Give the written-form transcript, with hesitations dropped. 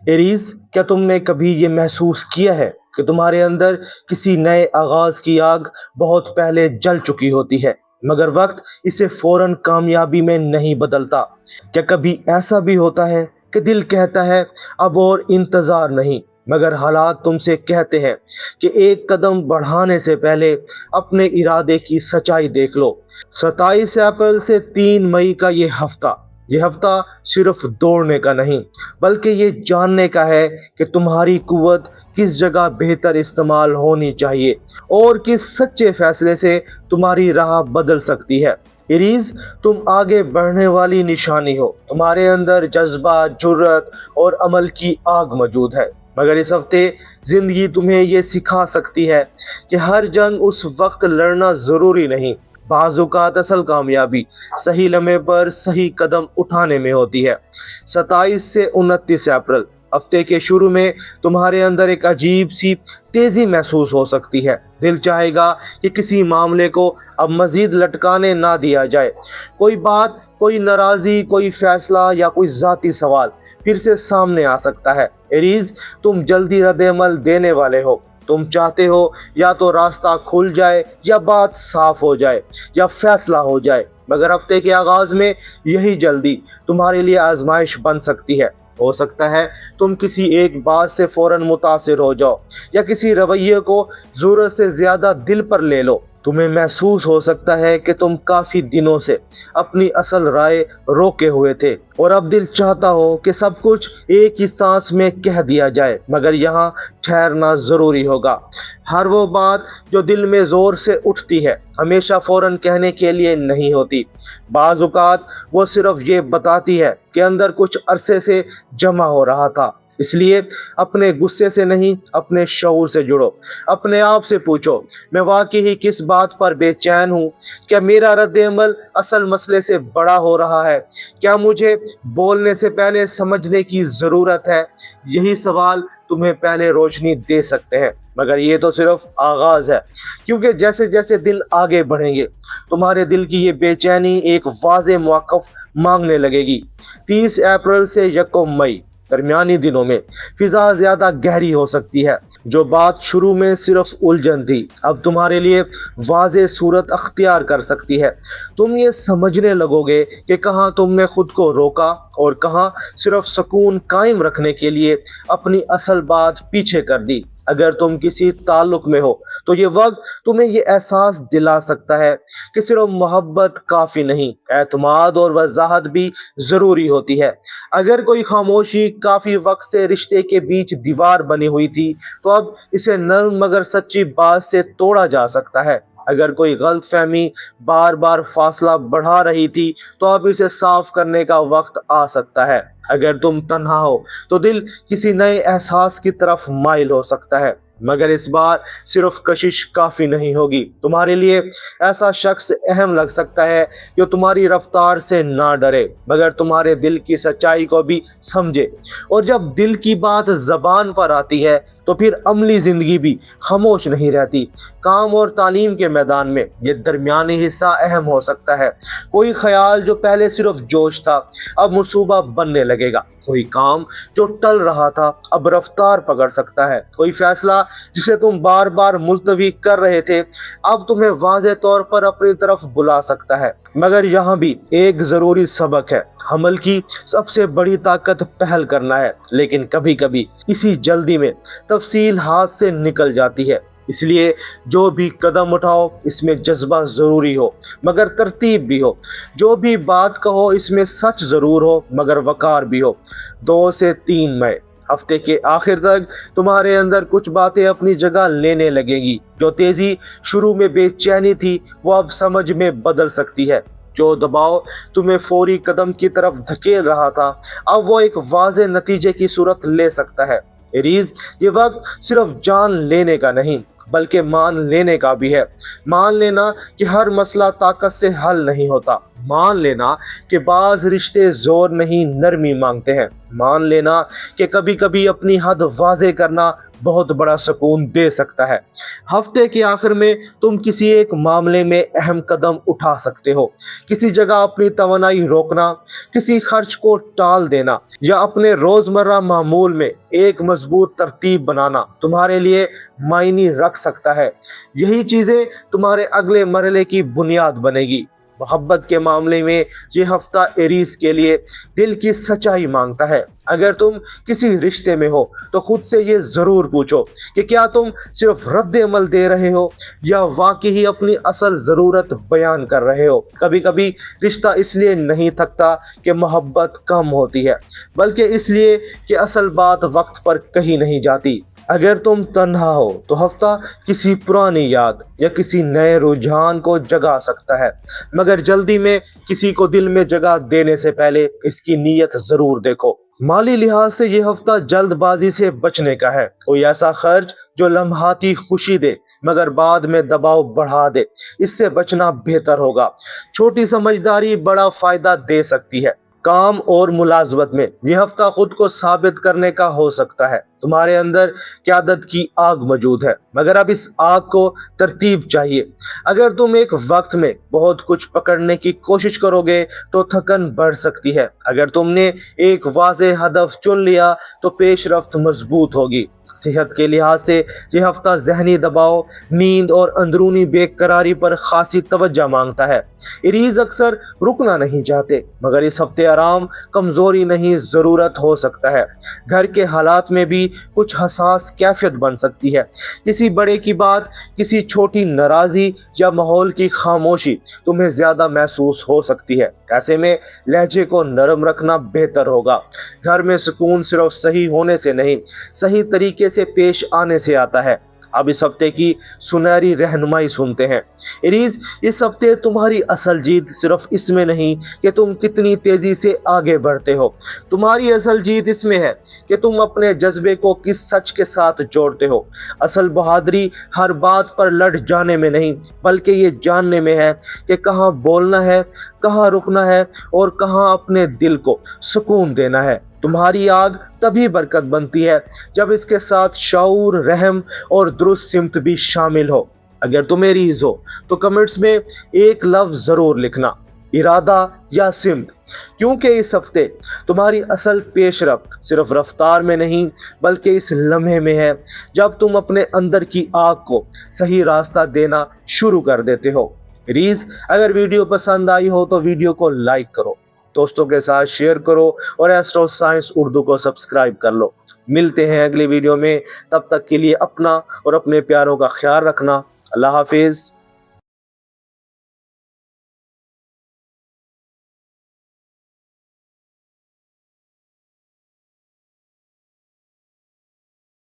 Aries, क्या तुमने कभी ये महसूस किया है कि तुम्हारे अंदर किसी नए आगाज की आग बहुत पहले जल चुकी होती है, मगर वक्त इसे फौरन कामयाबी में नहीं बदलता? क्या कभी ऐसा भी होता है कि दिल कहता है अब और इंतजार नहीं, मगर हालात तुमसे कहते हैं कि एक कदम बढ़ाने से पहले अपने इरादे की सच्चाई देख लो? 27 अप्रैल से 3 मई का ये हफ्ता सिर्फ दौड़ने का नहीं, बल्कि ये जानने का है कि तुम्हारी कुव्वत किस जगह बेहतर इस्तेमाल होनी चाहिए और किस सच्चे फैसले से तुम्हारी राह बदल सकती है। इरीज, तुम आगे बढ़ने वाली निशानी हो। तुम्हारे अंदर जज्बा, जुर्रत और अमल की आग मौजूद है। मगर इस हफ्ते जिंदगी तुम्हें ये सिखा सकती है कि हर जंग उस वक्त लड़ना जरूरी नहीं। बाज़ औक़ात असल कामयाबी सही लम्हे पर सही कदम उठाने में होती है। 27 से 29 अप्रैल हफ्ते के शुरू में तुम्हारे अंदर एक अजीब सी तेजी महसूस हो सकती है। दिल चाहेगा कि किसी मामले को अब मजीद लटकाने ना दिया जाए। कोई बात, कोई नाराज़ी, कोई फैसला या कोई ज़ाती सवाल फिर से सामने आ सकता है। एरीज, तुम जल्दी रद्द-ए-अमल देने वाले हो। तुम चाहते हो या तो रास्ता खुल जाए, या बात साफ हो जाए, या फैसला हो जाए। मगर हफ्ते के आगाज में यही जल्दी तुम्हारे लिए आजमाइश बन सकती है। हो सकता है तुम किसी एक बात से फौरन मुतासिर हो जाओ, या किसी रवैये को ज़रूरत से ज़्यादा दिल पर ले लो। तुम्हें महसूस हो सकता है कि तुम काफ़ी दिनों से अपनी असल राय रोके हुए थे, और अब दिल चाहता हो कि सब कुछ एक ही सांस में कह दिया जाए, मगर यहाँ ठहरना ज़रूरी होगा। हर वो बात जो दिल में ज़ोर से उठती है हमेशा फ़ौरन कहने के लिए नहीं होती। बाज़ औक़ात वो सिर्फ़ ये बताती है कि अंदर कुछ अरसे से जमा हो रहा था। इसलिए अपने गुस्से से नहीं, अपने शऊर से जुड़ो। अपने आप से पूछो, मैं वाकई ही किस बात पर बेचैन हूँ? क्या मेरा रद्द-ए-अमल असल मसले से बड़ा हो रहा है? क्या मुझे बोलने से पहले समझने की ज़रूरत है? यही सवाल तुम्हें पहले रोशनी दे सकते हैं, मगर ये तो सिर्फ आगाज़ है, क्योंकि जैसे जैसे दिन आगे बढ़ेंगे तुम्हारे दिल की ये बेचैनी एक वाज़े मौक़िफ़ मांगने लगेगी। 30 अप्रैल से 1 मई दरमियानी दिनों में फिजा ज़्यादा गहरी हो सकती है। जो बात शुरू में सिर्फ उलझन थी अब तुम्हारे लिए वाज़े सूरत अख्तियार कर सकती है। तुम ये समझने लगोगे कि कहाँ तुमने खुद को रोका और कहाँ सिर्फ सुकून कायम रखने के लिए अपनी असल बात पीछे कर दी। अगर तुम किसी ताल्लुक में हो तो ये वक्त तुम्हें ये एहसास दिला सकता है कि सिर्फ मोहब्बत काफ़ी नहीं, एतमाद और वजाहत भी ज़रूरी होती है। अगर कोई खामोशी काफ़ी वक्त से रिश्ते के बीच दीवार बनी हुई थी तो अब इसे नर्म मगर सच्ची बात से तोड़ा जा सकता है। अगर कोई गलत फहमी बार बार फासला बढ़ा रही थी तो अब इसे साफ करने का वक्त आ सकता है। अगर तुम तन्हा हो तो दिल किसी नए एहसास की तरफ माइल हो सकता है, मगर इस बार सिर्फ कशिश काफ़ी नहीं होगी। तुम्हारे लिए ऐसा शख्स अहम लग सकता है जो तुम्हारी रफ्तार से ना डरे, मगर तुम्हारे दिल की सच्चाई को भी समझे। और जब दिल की बात ज़बान पर आती है तो फिर अमली ज़िंदगी भी खामोश नहीं रहती। काम और तालीम के मैदान में ये दरमियानी हिस्सा अहम हो सकता है। कोई ख्याल जो पहले सिर्फ जोश था अब मंसूबा बनने लगेगा। कोई काम जो टल रहा था अब रफ्तार पकड़ सकता है। कोई फैसला जिसे तुम बार बार मुलतवी कर रहे थे अब तुम्हें वाज़े तौर पर अपनी तरफ बुला सकता है। मगर यहाँ भी एक ज़रूरी सबक है, अमल की सबसे बड़ी ताकत पहल करना है, लेकिन कभी कभी इसी जल्दी में तफसील हाथ से निकल जाती है। इसलिए जो भी कदम उठाओ इसमें जज्बा ज़रूरी हो मगर तरतीब भी हो। जो भी बात कहो इसमें सच ज़रूर हो मगर वक़ार भी हो। 2 से 3 मई हफ्ते के आखिर तक तुम्हारे अंदर कुछ बातें अपनी जगह लेने लगेंगी। जो तेज़ी शुरू में बेचैनी थी वो अब समझ में बदल सकती है। जो दबाव तुम्हें फौरी कदम की तरफ धकेल रहा था अब वो एक वाज़े नतीजे की सूरत ले सकता है। एरीज, ये वक्त सिर्फ जान लेने का नहीं बल्कि मान लेने का भी है। मान लेना कि हर मसला ताकत से हल नहीं होता, मान लेना कि बाज रिश्ते जोर नहीं नरमी मांगते हैं। मान लेना कि कभी कभी अपनी हद वाजे करना बहुत बड़ा सुकून दे सकता है। हफ्ते के आखिर में तुम किसी एक मामले में अहम कदम उठा सकते हो। किसी जगह अपनी तवानाई रोकना, किसी खर्च को टाल देना या अपने रोजमर्रा मामूल में एक मजबूत तरतीब बनाना तुम्हारे लिए मायने रख सकता है। यही चीजें तुम्हारे अगले मरहले की बुनियाद बनेगी। मोहब्बत के मामले में ये हफ्ता एरीज के लिए दिल की सच्चाई मांगता है। अगर तुम किसी रिश्ते में हो तो खुद से ये जरूर पूछो कि क्या तुम सिर्फ रद्द अमल दे रहे हो या वाकई ही अपनी असल जरूरत बयान कर रहे हो। कभी कभी रिश्ता इसलिए नहीं थकता कि मोहब्बत कम होती है, बल्कि इसलिए कि असल बात वक्त पर कहीं नहीं जाती। अगर तुम तन्हा हो तो हफ्ता किसी पुरानी याद या किसी नए रुझान को जगा सकता है, मगर जल्दी में किसी को दिल में जगह देने से पहले इसकी नीयत जरूर देखो। माली लिहाज से ये हफ्ता जल्दबाजी से बचने का है। कोई ऐसा खर्च जो लम्हाती खुशी दे मगर बाद में दबाव बढ़ा दे, इससे बचना बेहतर होगा। छोटी समझदारी बड़ा फायदा दे सकती है। काम और मुलाजमत में यह हफ्ता खुद को साबित करने का हो सकता है। तुम्हारे अंदर क़यादत की आग मौजूद है, मगर अब इस आग को तरतीब चाहिए। अगर तुम एक वक्त में बहुत कुछ पकड़ने की कोशिश करोगे तो थकन बढ़ सकती है। अगर तुमने एक वाज़े हदफ चुन लिया तो पेशरफ्त मजबूत होगी। सेहत के लिहाज से यह हफ्ता जहनी दबाव, नींद और अंदरूनी बेकरारी पर खासी तवज्जो मांगता है। एरीज अक्सर रुकना नहीं चाहते, मगर इस हफ्ते आराम कमजोरी नहीं ज़रूरत हो सकता है। घर के हालात में भी कुछ हसास कैफियत बन सकती है। किसी बड़े की बात, किसी छोटी नाराज़ी या माहौल की खामोशी तुम्हें ज़्यादा महसूस हो सकती है। ऐसे में लहजे को नरम रखना बेहतर होगा। घर में सुकून सिर्फ सही होने से नहीं, सही तरीके से पेश आने से आता है। अब इस हफ्ते की सुनहरी रहनुमाई सुनते हैं। एरीज, इस हफ्ते तुम्हारी असल जीत सिर्फ इसमें नहीं कि तुम कितनी तेजी से आगे बढ़ते हो। तुम्हारी असल जीत इसमें है कि तुम अपने जज्बे को किस सच के साथ जोड़ते हो। असल बहादुरी हर बात पर लड़ जाने में नहीं, बल्कि ये जानने में है कि कहाँ बोलना है, कहाँ रुकना है और कहाँ अपने दिल को सुकून देना है। तुम्हारी आग तभी बरकत बनती है जब इसके साथ शऊर, रहम और दुरुस्त सिमत भी शामिल हो। अगर तुम एरीज हो तो कमेंट्स में एक लफ्ज जरूर लिखना, इरादा या सिमत, क्योंकि इस हफ्ते तुम्हारी असल पेशरफ्त सिर्फ रफ्तार में नहीं बल्कि इस लम्हे में है जब तुम अपने अंदर की आग को सही रास्ता देना शुरू कर देते हो। एरीज, अगर वीडियो पसंद आई हो तो वीडियो को लाइक करो, दोस्तों के साथ शेयर करो और एस्ट्रो साइंस उर्दू को सब्सक्राइब कर लो। मिलते हैं अगली वीडियो में, तब तक के लिए अपना और अपने प्यारों का ख्याल रखना। अल्लाह हाफिज।